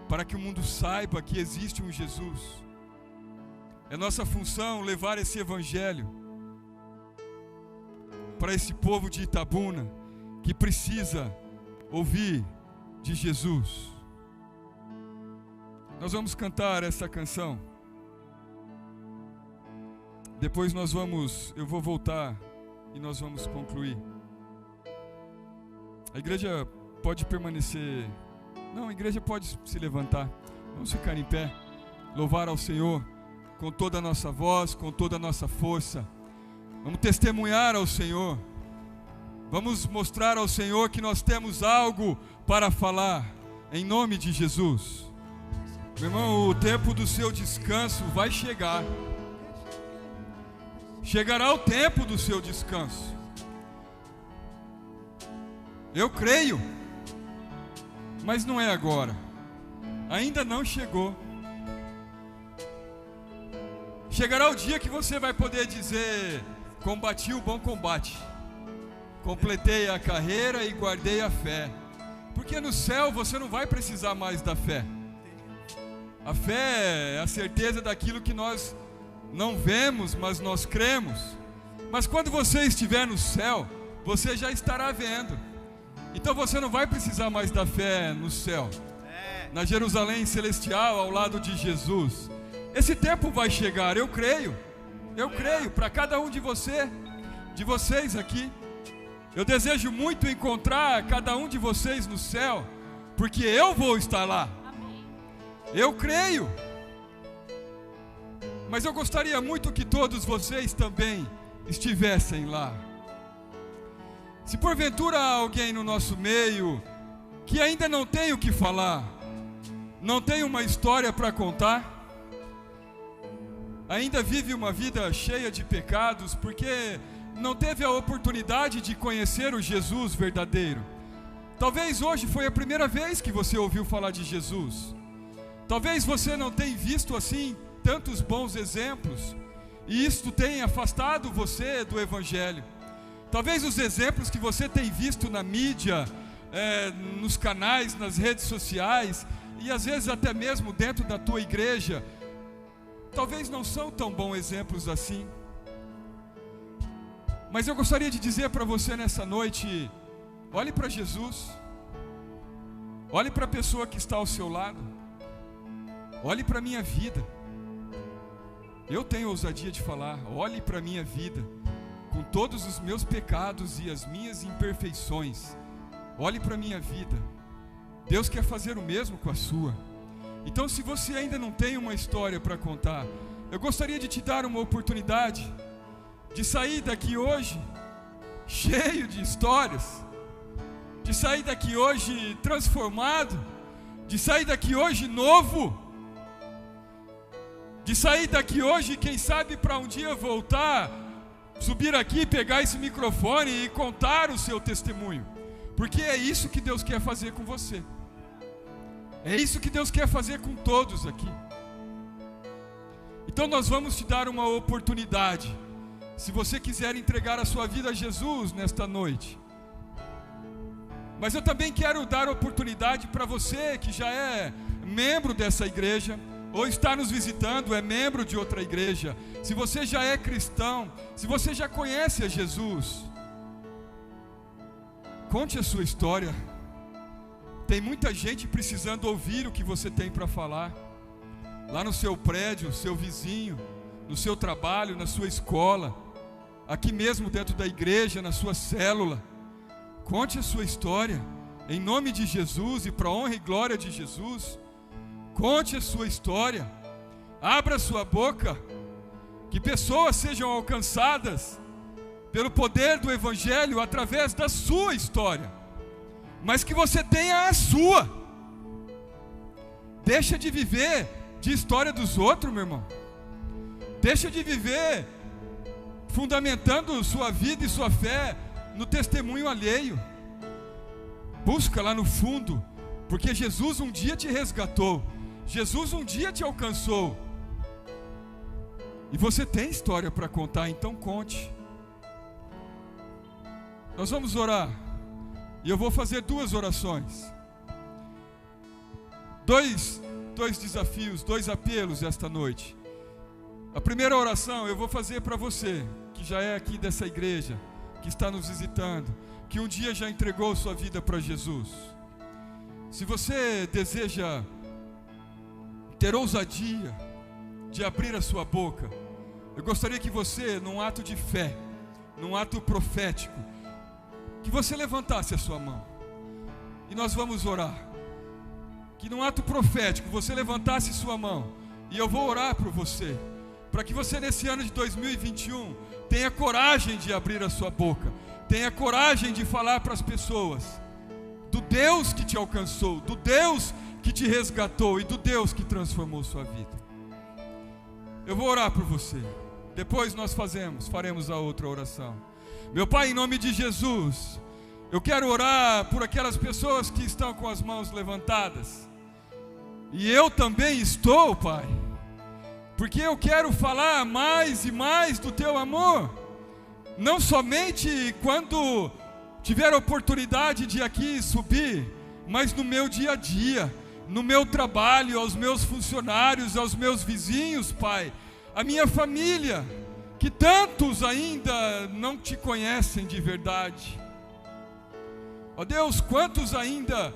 para que o mundo saiba que existe um Jesus. É nossa função levar esse evangelho para esse povo de Itabuna que precisa ouvir de Jesus. Nós vamos cantar essa canção. Depois eu vou voltar e nós vamos concluir. A igreja pode permanecer. Não, a igreja pode se levantar. Vamos ficar em pé. Louvar ao Senhor com toda a nossa voz, com toda a nossa força. Vamos testemunhar ao Senhor. Vamos mostrar ao Senhor que nós temos algo para falar. Em nome de Jesus. Meu irmão, o tempo do seu descanso vai chegar. Chegará o tempo do seu descanso. Eu creio, mas não é agora. Ainda não chegou. Chegará o dia que você vai poder dizer: combati o bom combate, completei a carreira e guardei a fé. Porque no céu você não vai precisar mais da fé. A fé é a certeza daquilo que nós não vemos, mas nós cremos. Mas quando você estiver no céu, você já estará vendo. Então você não vai precisar mais da fé no céu, na Jerusalém celestial, ao lado de Jesus. Esse tempo vai chegar, eu creio, para cada um de vocês aqui. Eu desejo muito encontrar cada um de vocês no céu, porque eu vou estar lá. Eu creio. Mas eu gostaria muito que todos vocês também estivessem lá. Se porventura há alguém no nosso meio que ainda não tem o que falar, não tem uma história para contar, ainda vive uma vida cheia de pecados, porque não teve a oportunidade de conhecer o Jesus verdadeiro. Talvez hoje foi a primeira vez que você ouviu falar de Jesus. Talvez você não tenha visto assim tantos bons exemplos, e isto tenha afastado você do Evangelho. Talvez os exemplos que você tem visto na mídia, nos canais, nas redes sociais, e às vezes até mesmo dentro da tua igreja, talvez não são tão bons exemplos assim. Mas eu gostaria de dizer para você nessa noite: olhe para Jesus, olhe para a pessoa que está ao seu lado, olhe para a minha vida. Eu tenho ousadia de falar: olhe para a minha vida, com todos os meus pecados e as minhas imperfeições. Olhe para a minha vida. Deus quer fazer o mesmo com a sua. Então, se você ainda não tem uma história para contar, eu gostaria de te dar uma oportunidade de sair daqui hoje cheio de histórias, de sair daqui hoje transformado, de sair daqui hoje novo, de sair daqui hoje, quem sabe, para um dia voltar, subir aqui, pegar esse microfone e contar o seu testemunho. Porque é isso que Deus quer fazer com você. É isso que Deus quer fazer com todos aqui. Então nós vamos te dar uma oportunidade. Se você quiser entregar a sua vida a Jesus nesta noite. Mas eu também quero dar oportunidade para você que já é membro dessa igreja, ou está nos visitando, é membro de outra igreja. Se você já é cristão, se você já conhece a Jesus, conte a sua história. Tem muita gente precisando ouvir o que você tem para falar. Lá no seu prédio, seu vizinho, no seu trabalho, na sua escola, aqui mesmo dentro da igreja, na sua célula. Conte a sua história, em nome de Jesus e para a honra e glória de Jesus. Conte a sua história. Abra sua boca, que pessoas sejam alcançadas pelo poder do Evangelho através da sua história, mas que você tenha a sua. Deixa de viver de história dos outros, meu irmão. Deixa de viver fundamentando sua vida e sua fé no testemunho alheio. Busca lá no fundo, porque Jesus um dia te resgatou, Jesus um dia te alcançou, e você tem história para contar, então conte. Nós vamos orar, e eu vou fazer 2 orações, dois desafios, 2 apelos esta noite. A primeira oração eu vou fazer para você, que já é aqui dessa igreja, que está nos visitando, que um dia já entregou sua vida para Jesus. Se você deseja ter ousadia de abrir a sua boca, eu gostaria que você, num ato de fé, num ato profético, que você levantasse a sua mão, e nós vamos orar. Que num ato profético você levantasse sua mão, e eu vou orar por você, para que você nesse ano de 2021 tenha coragem de abrir a sua boca, tenha coragem de falar para as pessoas do Deus que te alcançou, do Deus que te resgatou e do Deus que transformou sua vida. Eu vou orar por você, depois nós faremos a outra oração. Meu Pai, em nome de Jesus, eu quero orar por aquelas pessoas que estão com as mãos levantadas, e eu também estou, Pai, porque eu quero falar mais e mais do Teu amor, não somente quando tiver a oportunidade de aqui subir, mas no meu dia a dia, no meu trabalho, aos meus funcionários, aos meus vizinhos, Pai, a minha família, que tantos ainda não Te conhecem de verdade. Ó Deus, quantos ainda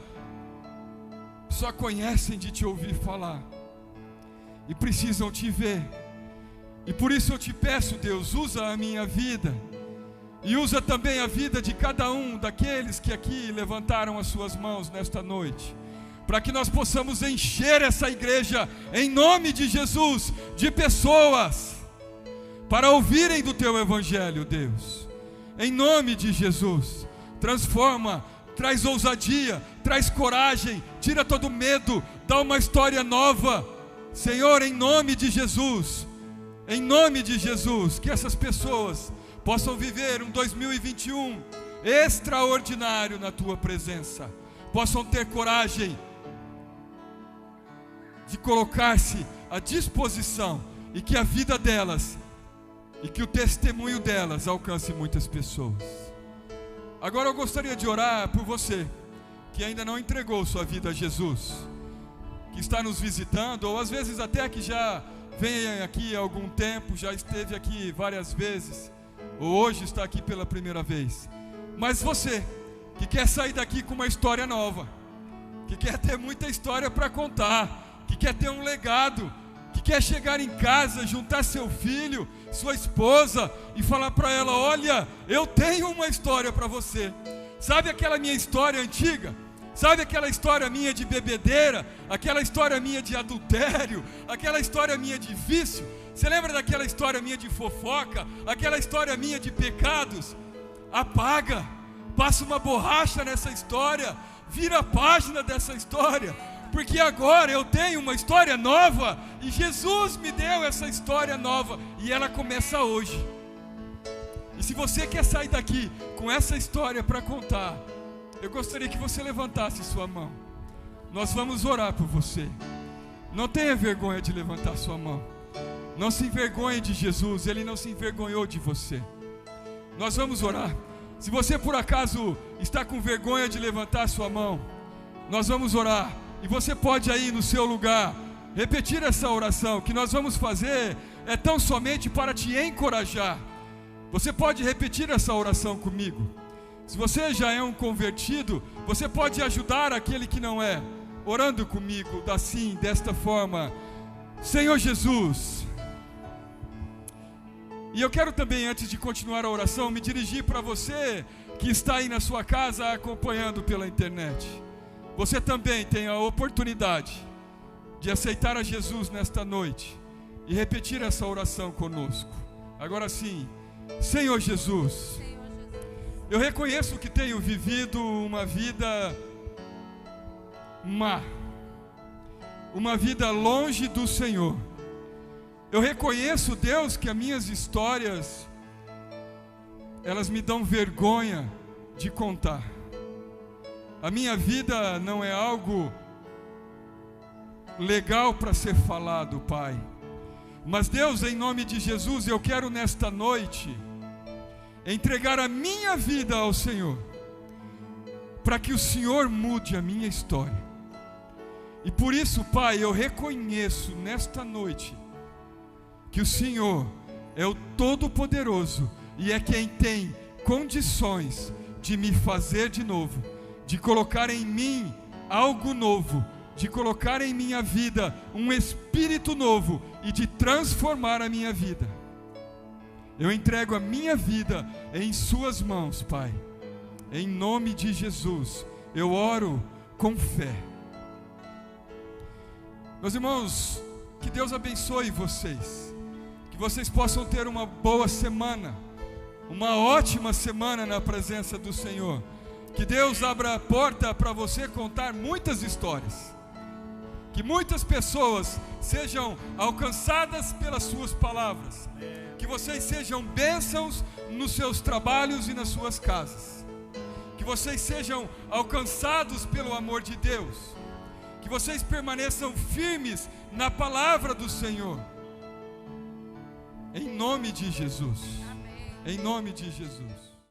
só conhecem de Te ouvir falar e precisam Te ver. E por isso eu Te peço, Deus, usa a minha vida e usa também a vida de cada um daqueles que aqui levantaram as suas mãos nesta noite, para que nós possamos encher essa igreja, em nome de Jesus, de pessoas para ouvirem do Teu Evangelho, Deus. Em nome de Jesus, transforma, traz ousadia, traz coragem, tira todo medo, dá uma história nova, Senhor, em nome de Jesus. Em nome de Jesus, que essas pessoas possam viver um 2021 extraordinário na Tua presença, possam ter coragem de colocar-se à disposição, e que a vida delas e que o testemunho delas alcance muitas pessoas. Agora eu gostaria de orar por você que ainda não entregou sua vida a Jesus, que está nos visitando, ou às vezes até que já vem aqui há algum tempo, já esteve aqui várias vezes, ou hoje está aqui pela primeira vez. Mas você, que quer sair daqui com uma história nova, que quer ter muita história para contar, que quer ter um legado, que quer chegar em casa, juntar seu filho, sua esposa e falar para ela: olha, eu tenho uma história para você. Sabe aquela minha história antiga? Sabe aquela história minha de bebedeira? Aquela história minha de adultério? Aquela história minha de vício? Você lembra daquela história minha de fofoca? Aquela história minha de pecados? Apaga, passa uma borracha nessa história, vira a página dessa história, porque agora eu tenho uma história nova, e Jesus me deu essa história nova, e ela começa hoje. E se você quer sair daqui com essa história para contar, eu gostaria que você levantasse sua mão. Nós vamos orar por você. Não tenha vergonha de levantar sua mão. Não se envergonhe de Jesus, Ele não se envergonhou de você. Nós vamos orar. Se você por acaso está com vergonha de levantar sua mão, nós vamos orar. E você pode aí no seu lugar repetir essa oração, que nós vamos fazer é tão somente para te encorajar. Você pode repetir essa oração comigo. Se você já é um convertido, você pode ajudar aquele que não é, orando comigo assim, desta forma: Senhor Jesus. E eu quero também, antes de continuar a oração, me dirigir para você que está aí na sua casa acompanhando pela internet. Você também tem a oportunidade de aceitar a Jesus nesta noite e repetir essa oração conosco. Agora sim: Senhor Jesus, eu reconheço que tenho vivido uma vida má, uma vida longe do Senhor. Eu reconheço, Deus, que as minhas histórias, elas me dão vergonha de contar. A minha vida não é algo legal para ser falado, Pai. Mas Deus, em nome de Jesus, eu quero nesta noite entregar a minha vida ao Senhor, para que o Senhor mude a minha história. E por isso, Pai, eu reconheço nesta noite que o Senhor é o Todo-Poderoso e é quem tem condições de me fazer de novo, de colocar em mim algo novo, de colocar em minha vida um espírito novo e de transformar a minha vida. Eu entrego a minha vida em suas mãos, Pai. Em nome de Jesus, eu oro com fé. Meus irmãos, que Deus abençoe vocês. Que vocês possam ter uma boa semana, uma ótima semana na presença do Senhor. Que Deus abra a porta para você contar muitas histórias. Que muitas pessoas sejam alcançadas pelas suas palavras. Que vocês sejam bênçãos nos seus trabalhos e nas suas casas. Que vocês sejam alcançados pelo amor de Deus. Que vocês permaneçam firmes na palavra do Senhor. Em nome de Jesus. Em nome de Jesus.